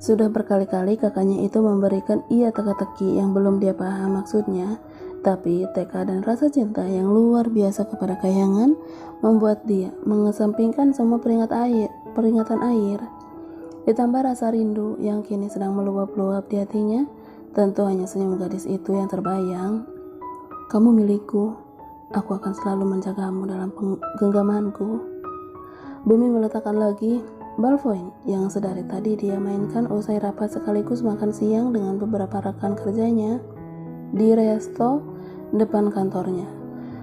Sudah berkali-kali kakaknya itu memberikan ia teka-teki yang belum dia paham maksudnya, tapi tekad dan rasa cinta yang luar biasa kepada Kahyangan membuat dia mengesampingkan semua peringatan air. Ditambah rasa rindu yang kini sedang meluap-luap di hatinya, tentu hanya senyum gadis itu yang terbayang. Kamu milikku, aku akan selalu menjagamu dalam genggamanku. Bumi meletakkan lagi ballpoint yang sedari tadi dia mainkan usai rapat sekaligus makan siang dengan beberapa rekan kerjanya di resto depan kantornya.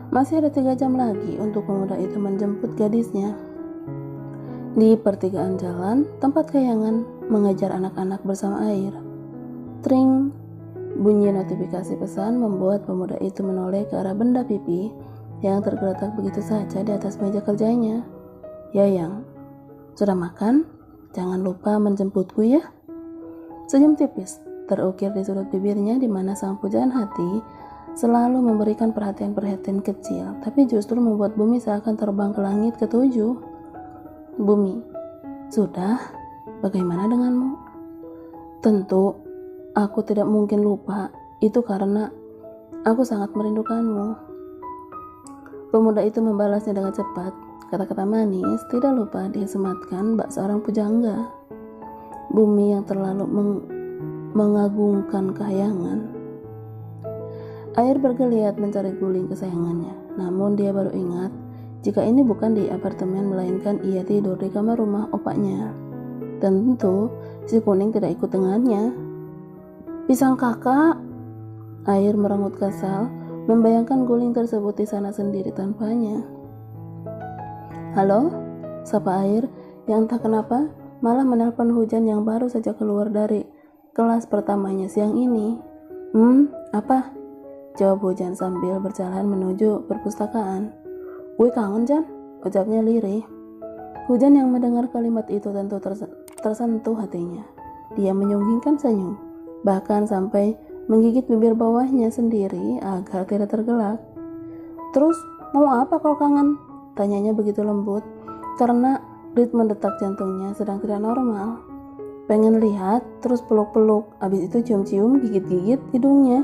Masih ada 3 jam lagi untuk pemuda itu menjemput gadisnya. Di pertigaan jalan, tempat Kahyangan mengejar anak-anak bersama air. Tring, bunyi notifikasi pesan membuat pemuda itu menoleh ke arah benda pipi yang tergeletak begitu saja di atas meja kerjanya. Yayang, sudah makan? Jangan lupa menjemputku ya. Senyum tipis terukir di sudut bibirnya di mana sang pujaan hati selalu memberikan perhatian-perhatian kecil, tapi justru membuat Bumi seakan terbang ke langit ke-7. Bumi, sudah? Bagaimana denganmu? Tentu, aku tidak mungkin lupa. Itu karena aku sangat merindukanmu. Pemuda itu membalasnya dengan cepat. Kata-kata manis tidak lupa disematkan bak seorang pujangga. Bumi yang terlalu mengagungkan Kahyangan. Air bergeliat mencari guling kesayangannya, namun dia baru ingat jika ini bukan di apartemen melainkan ia tidur di kamar rumah opaknya. Tentu si kuning tidak ikut dengannya. Pisang kakak, Air merengut kesal membayangkan guling tersebut di sana sendiri tanpanya. Halo, sapa Air yang entah kenapa malah menelpon Hujan yang baru saja keluar dari kelas pertamanya siang ini. Apa? Jawab Hujan sambil berjalan menuju perpustakaan. Gue kangen, Jan, ucapnya lirih. Hujan yang mendengar kalimat itu tentu tersentuh hatinya. Dia menyunggingkan senyum, bahkan sampai menggigit bibir bawahnya sendiri agar tidak tergelak. Terus mau apa kalau kangen? Tanyanya begitu lembut, karena ritme detak jantungnya sedang tidak normal. Pengen lihat, terus peluk-peluk, abis itu cium-cium, gigit-gigit hidungnya.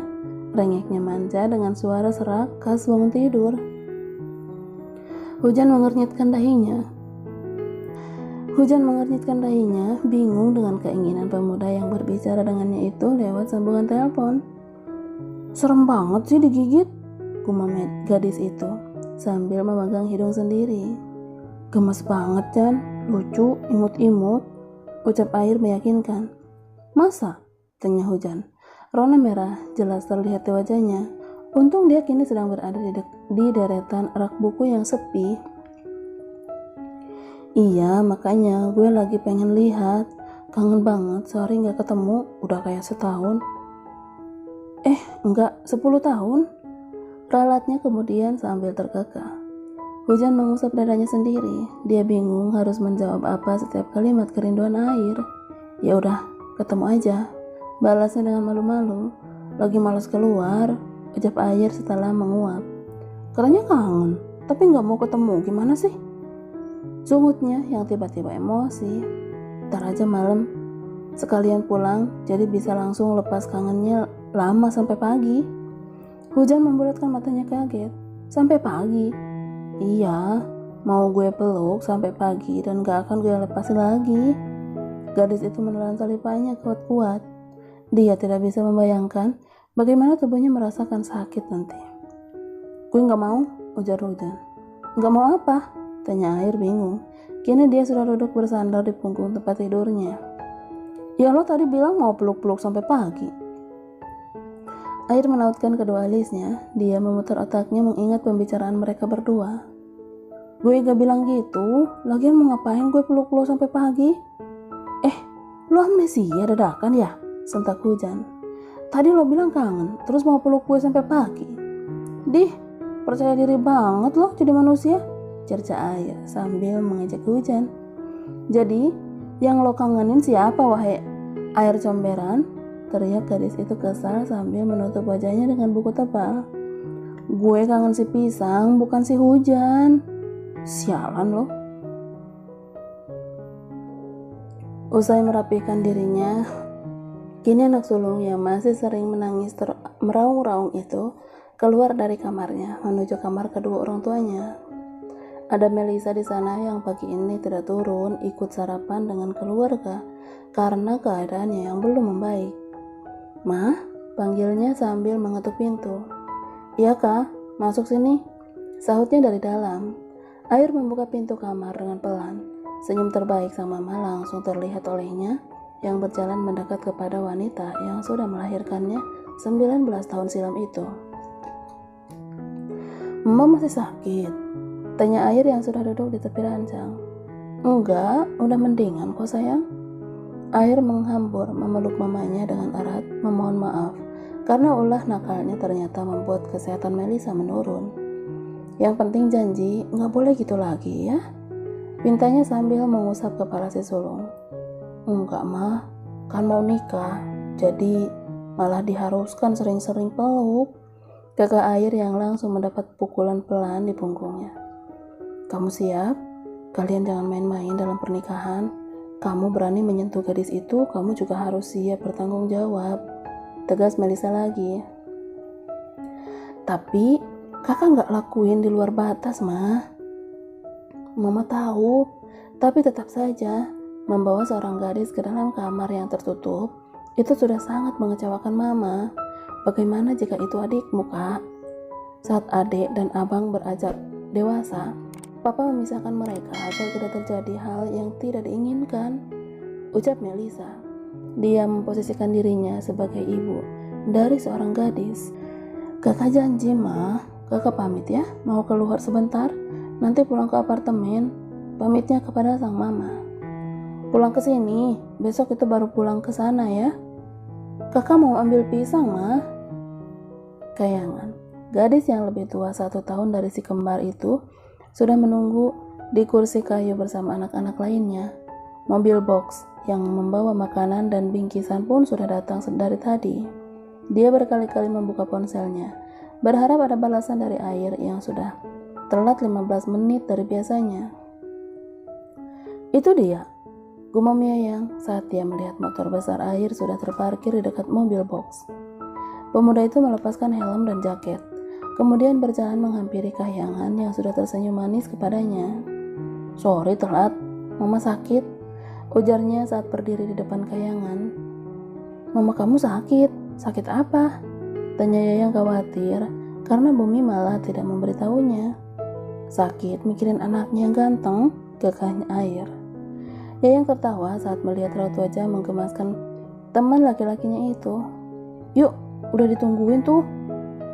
Rengeknya manja dengan suara serak khas bangun tidur. Hujan mengernyitkan dahinya, bingung dengan keinginan pemuda yang berbicara dengannya itu lewat sambungan telepon. Serem banget sih digigit, gumam gadis itu sambil memegang hidung sendiri. Gemes banget, Jan, lucu, imut-imut, ucap Air meyakinkan. Masa? Tanya Hujan. Rona merah jelas terlihat di wajahnya. Untung dia kini sedang berada di deretan rak buku yang sepi. Iya, makanya gue lagi pengen lihat. Kangen banget, sehari gak ketemu, udah kayak setahun. Enggak, 10 tahun. Ralatnya kemudian sambil terkekeh. Hujan mengusap dadanya sendiri. Dia bingung harus menjawab apa setiap kalimat kerinduan Air. Ya udah, ketemu aja, balasnya dengan malu-malu. Lagi malas keluar, ucap Air setelah menguap. Katanya kangen, tapi gak mau ketemu, gimana sih? Sungutnya yang tiba-tiba emosi. Ntar aja malam, sekalian pulang, jadi bisa langsung lepas kangennya lama sampai pagi. Hujan membulatkan matanya kaget. Sampai pagi? Iya, mau gue peluk sampai pagi dan gak akan gue lepasin lagi. Gadis itu menelan talipannya kuat-kuat. Dia tidak bisa membayangkan bagaimana tubuhnya merasakan sakit nanti. Gue gak mau, ujar Hujan. Gak mau apa? Tanya Air bingung. Kini dia sudah duduk bersandar di punggung tempat tidurnya. Ya lo tadi bilang mau peluk-peluk sampai pagi. Air menautkan kedua alisnya. Dia memutar otaknya mengingat pembicaraan mereka berdua. Gue gak bilang gitu. Lagian mau ngapain gue peluk lo sampai pagi? Lo amnesia dadakan ya? Sentak Hujan. Tadi lo bilang kangen, terus mau peluk gue sampai pagi. Percaya diri banget lo jadi manusia, cerca Air sambil mengejek Hujan. Jadi, yang lo kangenin siapa wahai Air comberan? Teriak gadis itu kesal sambil menutup wajahnya dengan buku tebal. Gue kangen si Pisang, bukan si Hujan. Sialan lo. Usai merapikan dirinya, kini anak sulung yang masih sering menangis meraung-raung itu keluar dari kamarnya menuju kamar kedua orang tuanya. Ada Melisa di sana yang pagi ini tidak turun ikut sarapan dengan keluarga karena keadaannya yang belum membaik. "Mah," panggilnya sambil mengetuk pintu. "Iya Kak, masuk sini," sahutnya dari dalam. Air membuka pintu kamar dengan pelan. Senyum terbaik sang mama langsung terlihat olehnya yang berjalan mendekat kepada wanita yang sudah melahirkannya 19 tahun silam itu. "Mama masih sakit?" tanya Air yang sudah duduk di tepi ranjang. "Enggak, udah mendingan kok sayang." Air menghambur memeluk mamanya dengan erat memohon maaf karena ulah nakalnya ternyata membuat kesehatan Melisa menurun. "Yang penting janji nggak boleh gitu lagi ya," pintanya sambil mengusap kepala si sulung. "Enggak mah, kan mau nikah, jadi malah diharuskan sering-sering peluk," kakak Air yang langsung mendapat pukulan pelan di punggungnya. "Kamu siap? Kalian jangan main-main dalam pernikahan. Kamu berani menyentuh gadis itu, kamu juga harus siap bertanggung jawab," tegas Melisa lagi. "Tapi kakak nggak lakuin di luar batas mah." "Mama tahu, tapi tetap saja membawa seorang gadis ke dalam kamar yang tertutup itu sudah sangat mengecewakan mama. Bagaimana jika itu adikmu, Kak? Saat adik dan abang beranjak dewasa, papa memisahkan mereka agar tidak terjadi hal yang tidak diinginkan," ucap Melisa. Dia memposisikan dirinya sebagai ibu dari seorang gadis. "Kakak janji, Ma. Kakak pamit ya, mau keluar sebentar. Nanti pulang ke apartemen," pamitnya kepada sang mama. "Pulang ke sini, besok itu baru pulang ke sana ya. Kakak mau ambil pisang, Ma." Kayangan, gadis yang lebih tua 1 tahun dari si kembar itu, sudah menunggu di kursi kayu bersama anak-anak lainnya. Mobil box yang membawa makanan dan bingkisan pun sudah datang dari tadi. Dia berkali-kali membuka ponselnya, berharap ada balasan dari Air yang sudah telat 15 menit dari biasanya. "Itu dia," gumam Yayang saat dia melihat motor besar Air sudah terparkir di dekat mobil box. Pemuda itu melepaskan helm dan jaket, kemudian berjalan menghampiri Kahyangan yang sudah tersenyum manis kepadanya. "Sorry telat, Mama sakit," ujarnya saat berdiri di depan Kahyangan. "Mama kamu sakit? Sakit apa?" tanya Yayang khawatir karena Bumi malah tidak memberitahunya. "Sakit mikirin anaknya yang ganteng," gagahnya Air. Yayang tertawa saat melihat raut wajah menggemaskan teman laki-lakinya itu. "Yuk, udah ditungguin tuh."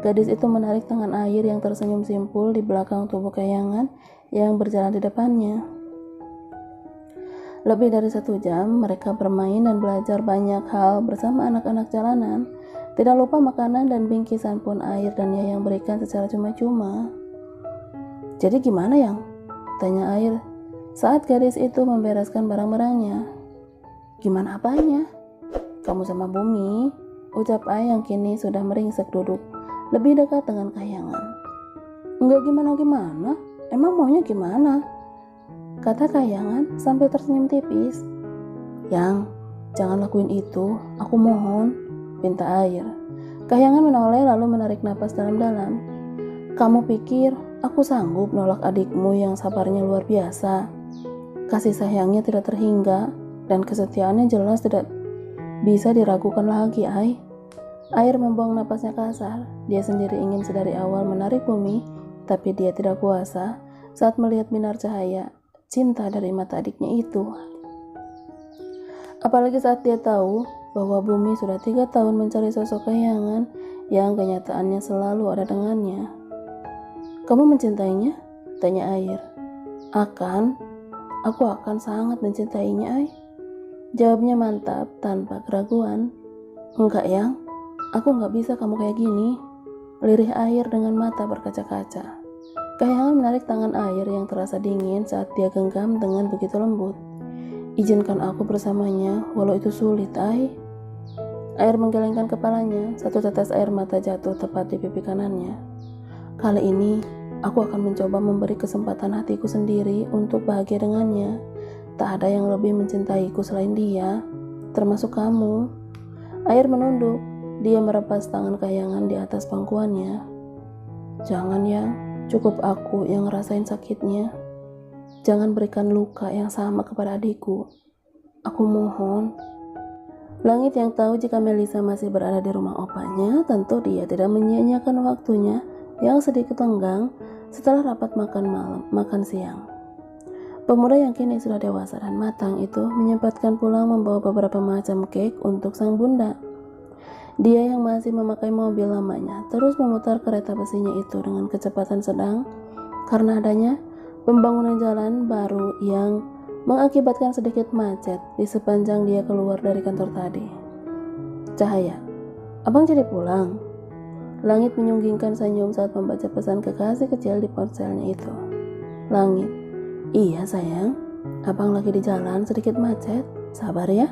Gadis itu menarik tangan Air yang tersenyum simpul di belakang tubuh Kahyangan yang berjalan di depannya. Lebih dari 1 jam mereka bermain dan belajar banyak hal bersama anak-anak jalanan. Tidak lupa makanan dan bingkisan pun Air dan Yayang berikan secara cuma-cuma. "Jadi gimana Yang?" tanya Air saat gadis itu membereskan barang-barangnya. "Gimana apanya? Kamu sama Bumi," ucap Ai yang kini sudah meringsek duduk lebih dekat dengan Kahyangan. "Enggak gimana-gimana, emang maunya gimana?" kata Kahyangan sambil tersenyum tipis. "Yang, jangan lakuin itu, aku mohon," pinta Air. Kahyangan menoleh lalu menarik napas dalam-dalam. "Kamu pikir aku sanggup nolak adikmu yang sabarnya luar biasa? Kasih sayangnya tidak terhingga dan kesetiaannya jelas tidak bisa diragukan lagi, Ai." Air membuang napasnya kasar. Dia sendiri ingin sedari awal menarik Bumi, tapi dia tidak kuasa saat melihat binar cahaya cinta dari mata adiknya itu. Apalagi saat dia tahu bahwa Bumi sudah 3 tahun mencari sosok Kahyangan yang kenyataannya selalu ada dengannya. "Kamu mencintainya?" tanya Air. Aku akan sangat mencintainya, Ai," jawabnya mantap tanpa keraguan. "Enggak Yang, aku nggak bisa kamu kayak gini," lirih Air dengan mata berkaca-kaca. Kahyangan menarik tangan Air yang terasa dingin saat dia genggam dengan begitu lembut. "Izinkan aku bersamanya, walau itu sulit, Ai." Air menggelengkan kepalanya, satu tetes air mata jatuh tepat di pipi kanannya. "Kali ini, aku akan mencoba memberi kesempatan hatiku sendiri untuk bahagia dengannya. Tak ada yang lebih mencintaiku selain dia, termasuk kamu. Air menunduk. Dia merepas tangan Kahyangan di atas pangkuannya. Jangan ya, cukup aku yang ngerasain sakitnya. Jangan berikan luka yang sama kepada adikku. Aku mohon. Langit yang tahu jika Melisa masih berada di rumah opanya, tentu dia tidak menyia-nyiakan waktunya yang sedikit lenggang setelah rapat makan siang. Pemuda yang kini sudah dewasa dan matang itu menyempatkan pulang membawa beberapa macam cake untuk sang bunda. Dia yang masih memakai mobil lamanya terus memutar kereta besinya itu dengan kecepatan sedang karena adanya pembangunan jalan baru yang mengakibatkan sedikit macet di sepanjang dia keluar dari kantor tadi. Cahaya, abang jadi pulang? Langit menyunggingkan senyum saat membaca pesan kekasih kecil di ponselnya itu. Langit, iya sayang, abang lagi di jalan sedikit macet, sabar ya.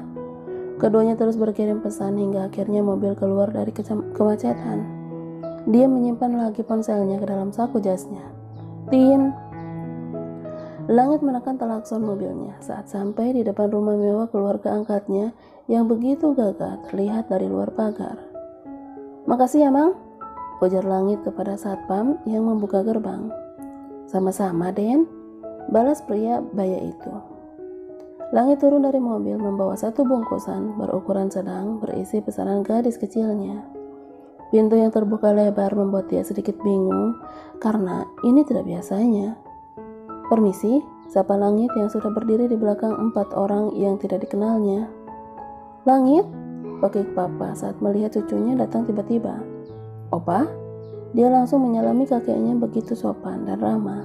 Keduanya terus berkirim pesan hingga akhirnya mobil keluar dari kemacetan. Dia menyimpan lagi ponselnya ke dalam saku jasnya. Tin. Langit menekan klakson mobilnya saat sampai di depan rumah mewah keluarga angkatnya yang begitu gagah terlihat dari luar pagar. Makasih ya, Mang, ujar Langit kepada satpam yang membuka gerbang. Sama-sama, Den, balas pria baya itu. Langit turun dari mobil membawa satu bungkusan berukuran sedang berisi pesanan gadis kecilnya. Pintu yang terbuka lebar membuat dia sedikit bingung karena ini tidak biasanya. Permisi, sapa Langit yang sudah berdiri di belakang 4 orang yang tidak dikenalnya. Langit, pakik papa saat melihat cucunya datang tiba-tiba. Opa? Dia langsung menyalami kakeknya begitu sopan dan ramah.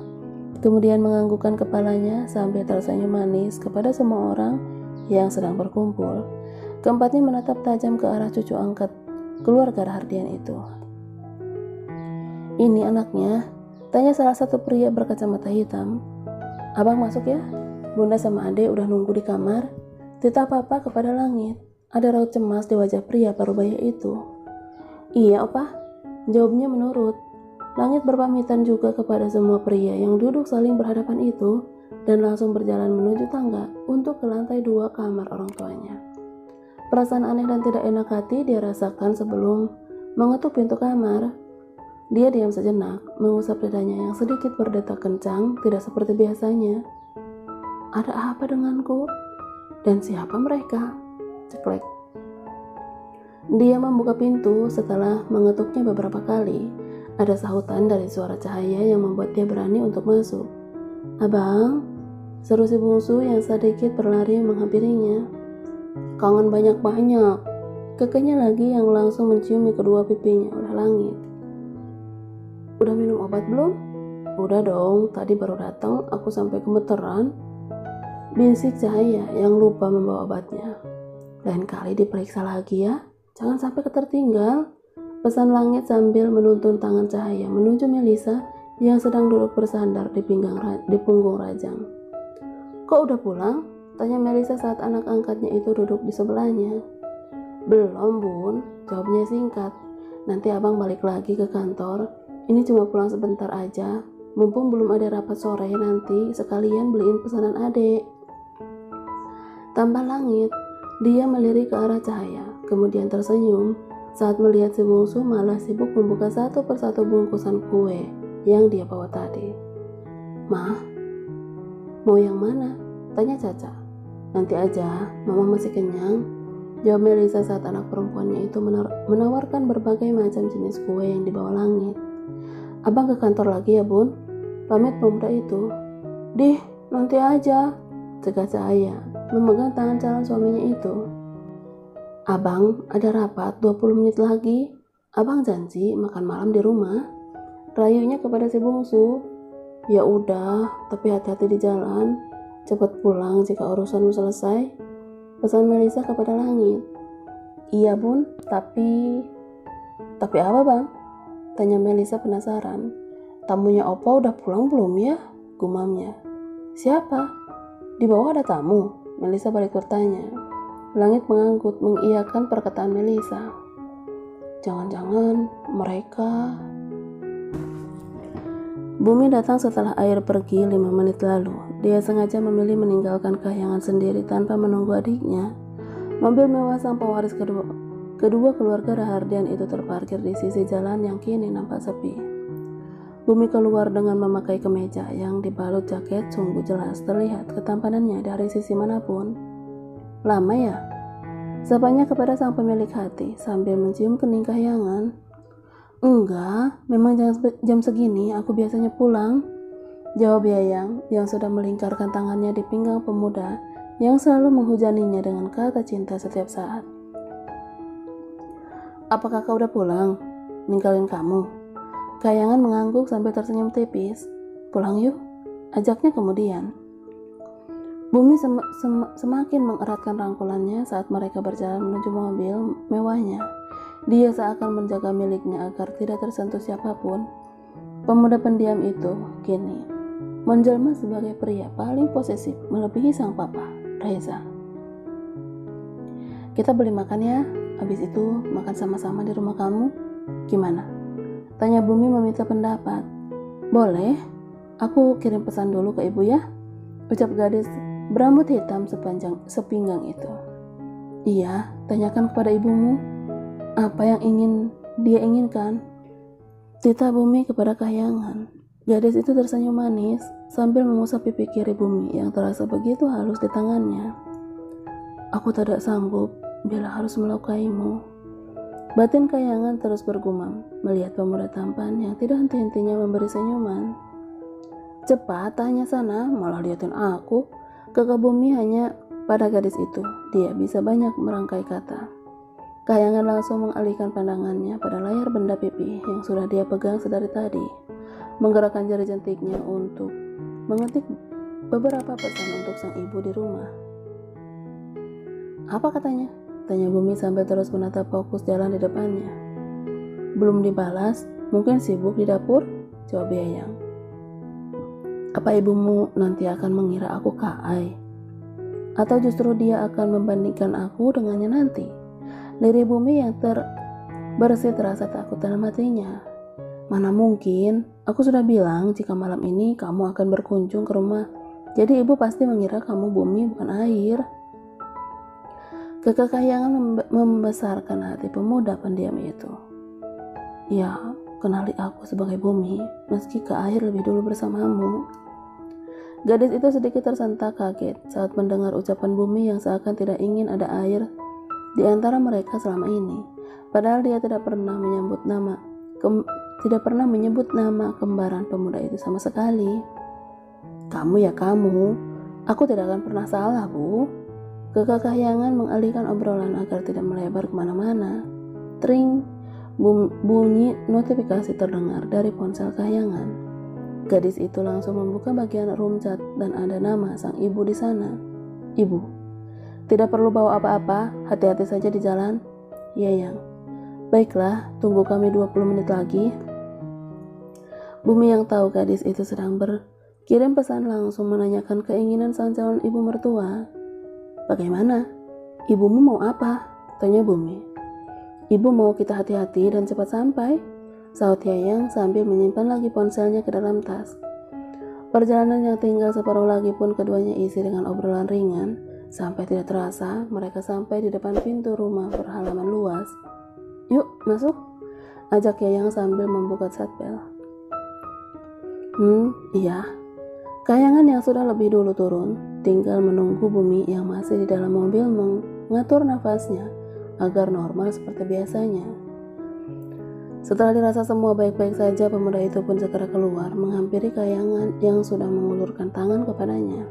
Kemudian menganggukkan kepalanya sambil tersenyum manis kepada semua orang yang sedang berkumpul. Keempatnya menatap tajam ke arah cucu angkat keluarga Rahardian itu. Ini anaknya, tanya salah satu pria berkacamata hitam. Abang masuk ya, Bunda sama Ade udah nunggu di kamar. Titah papa kepada Langit. Ada raut cemas di wajah pria parubaya itu. Iya opa, jawabnya menurut. Langit berpamitan juga kepada semua pria yang duduk saling berhadapan itu dan langsung berjalan menuju tangga untuk ke lantai 2 kamar orang tuanya. Perasaan aneh dan tidak enak hati dia rasakan sebelum mengetuk pintu kamar. Dia diam sejenak, mengusap lidahnya yang sedikit berdetak kencang, tidak seperti biasanya. Ada apa denganku? Dan siapa mereka? Ceklek. Dia membuka pintu setelah mengetuknya beberapa kali. Ada sahutan dari suara Cahaya yang membuat dia berani untuk masuk. Abang, seru si bungsu yang sedikit berlari menghampirinya. Kangen banyak-banyak. Kakeknya lagi yang langsung menciumi kedua pipinya oleh Langit. Udah minum obat belum? Udah dong, tadi baru datang, aku sampai gemeteran. Bisik Cahaya yang lupa membawa obatnya. Lain kali diperiksa lagi ya, jangan sampai ketertinggal. Pesan Langit sambil menuntun tangan Cahaya menuju Melisa yang sedang duduk bersandar di punggung Rajang. Kok udah pulang? Tanya Melisa saat anak angkatnya itu duduk di sebelahnya. Belum bun, jawabnya singkat. Nanti abang balik lagi ke kantor. Ini cuma pulang sebentar aja. Mumpung belum ada rapat sore nanti sekalian beliin pesanan adek. Tambah Langit, dia melirik ke arah Cahaya, kemudian tersenyum saat melihat si bungsu malah sibuk membuka satu persatu bungkusan kue yang dia bawa tadi. Mah, mau yang mana? Tanya Caca. Nanti aja, mama masih kenyang, jawab Melisa saat anak perempuannya itu menawarkan berbagai macam jenis kue yang dibawa Langit. Abang ke kantor lagi ya bun, pamit pemuda itu. Dih, nanti aja, cegah Cahaya, memegang tangan calon suaminya itu. Abang, ada rapat 20 menit lagi. Abang janji makan malam di rumah. Rayunya kepada si bungsu. Ya udah, tapi hati-hati di jalan. Cepat pulang jika urusanmu selesai. Pesan Melisa kepada Langit. Iya bun, tapi apa bang? Tanya Melisa penasaran. Tamunya Opa udah pulang belum ya? Gumamnya. Siapa? Di bawah ada tamu? Melisa balik bertanya. Langit mengangguk mengiyakan perkataan Melisa. Jangan-jangan mereka... Bumi datang setelah air pergi 5 menit lalu. Dia sengaja memilih meninggalkan Kahyangan sendiri tanpa menunggu adiknya. Mobil mewah sang pewaris kedua keluarga Rahardian itu terparkir di sisi jalan yang kini nampak sepi. Bumi keluar dengan memakai kemeja yang dibalut jaket. Sungguh jelas terlihat ketampanannya dari sisi manapun. "Lama ya?" sapanya kepada sang pemilik hati sambil mencium kening Kahyangan. "Enggak, memang jam segini aku biasanya pulang," jawab Yayang yang sudah melingkarkan tangannya di pinggang pemuda yang selalu menghujaninya dengan kata cinta setiap saat. "Apakah kau udah pulang? Ninggalin kamu?" Kahyangan mengangguk sambil tersenyum tipis. "Pulang yuk," ajaknya kemudian. Bumi semakin mengeratkan rangkulannya saat mereka berjalan menuju mobil mewahnya. Dia seakan menjaga miliknya agar tidak tersentuh siapapun. Pemuda pendiam itu kini menjelma sebagai pria paling posesif melebihi sang papa, Reza. "Kita beli makan ya, habis itu makan sama-sama di rumah kamu. Gimana?" tanya Bumi meminta pendapat. "Boleh, aku kirim pesan dulu ke ibu ya," ucap gadis berambut hitam sepinggang itu. "Iya, tanyakan kepada ibumu apa yang dia inginkan," titah Bumi kepada Kahyangan. Gadis itu tersenyum manis sambil mengusap pipi kiri Bumi yang terasa begitu halus di tangannya. "Aku tidak sanggup bila harus melukaimu," batin Kahyangan terus bergumam melihat pemuda tampan yang tidak henti-hentinya memberi senyuman. "Cepat tanya sana, malah liatin aku," kekeh Bumi hanya pada gadis itu. Dia bisa banyak merangkai kata. Kahyangan langsung mengalihkan pandangannya pada layar benda pipi yang sudah dia pegang sedari tadi, menggerakkan jari jentiknya untuk mengetik beberapa pesan untuk sang ibu di rumah. "Apa katanya?" tanya Bumi sambil terus menatap fokus jalan di depannya. "Belum dibalas, mungkin sibuk di dapur," jawab Yayang. "Apa ibumu nanti akan mengira aku Kaai? Atau justru dia akan membandingkan aku dengannya nanti?" Lirih Bumi yang terbersih terasa takut dalam hatinya. "Mana mungkin, aku sudah bilang jika malam ini kamu akan berkunjung ke rumah. Jadi ibu pasti mengira kamu Bumi bukan air." Kekeh Kahyangan membesarkan hati pemuda pendiam itu. "Ya, kenali aku sebagai Bumi, meski ke air lebih dulu bersamamu." Gadis itu sedikit tersentak kaget saat mendengar ucapan Bumi yang seakan tidak ingin ada air di antara mereka selama ini. Padahal dia tidak pernah menyebut nama kembaran pemuda itu sama sekali. "Kamu ya kamu, aku tidak akan pernah salah, Bu." Kekeh Kahyangan mengalihkan obrolan agar tidak melebar kemana-mana. Tring, bunyi notifikasi terdengar dari ponsel Kahyangan. Gadis itu langsung membuka bagian room chat dan ada nama sang ibu di sana. "Ibu, tidak perlu bawa apa-apa, hati-hati saja di jalan." "Yayang, baiklah, tunggu kami 20 menit lagi." Bumi yang tahu gadis itu sedang berkirim pesan langsung menanyakan keinginan sang calon ibu mertua. "Bagaimana? Ibumu mau apa?" tanya Bumi. "Ibu mau kita hati-hati dan cepat sampai," sahut Yayang sambil menyimpan lagi ponselnya ke dalam tas. Perjalanan yang tinggal separuh lagi pun keduanya isi dengan obrolan ringan. Sampai tidak terasa, mereka sampai di depan pintu rumah berhalaman luas. "Yuk, masuk," ajak Yayang sambil membuka satpel. Iya." Kahyangan yang sudah lebih dulu turun, tinggal menunggu Bumi yang masih di dalam mobil mengatur nafasnya agar normal seperti biasanya. Setelah dirasa semua baik-baik saja, pemuda itu pun segera keluar menghampiri Kahyangan yang sudah mengulurkan tangan kepadanya.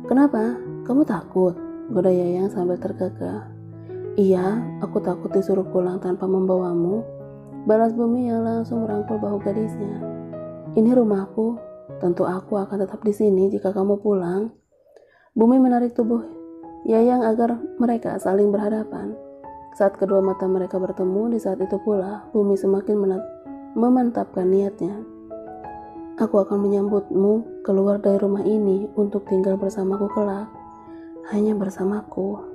"Kenapa? Kamu takut?" goda Yayang sambil terkekeh. "Iya, aku takut disuruh pulang tanpa membawamu," balas Bumi yang langsung merangkul bahu gadisnya. "Ini rumahku, tentu aku akan tetap di sini jika kamu pulang." Bumi menarik tubuh Yayang agar mereka saling berhadapan. Saat kedua mata mereka bertemu, di saat itu pula Bumi semakin memantapkan niatnya. "Aku akan menyambutmu keluar dari rumah ini untuk tinggal bersamaku kelak. Hanya bersamaku."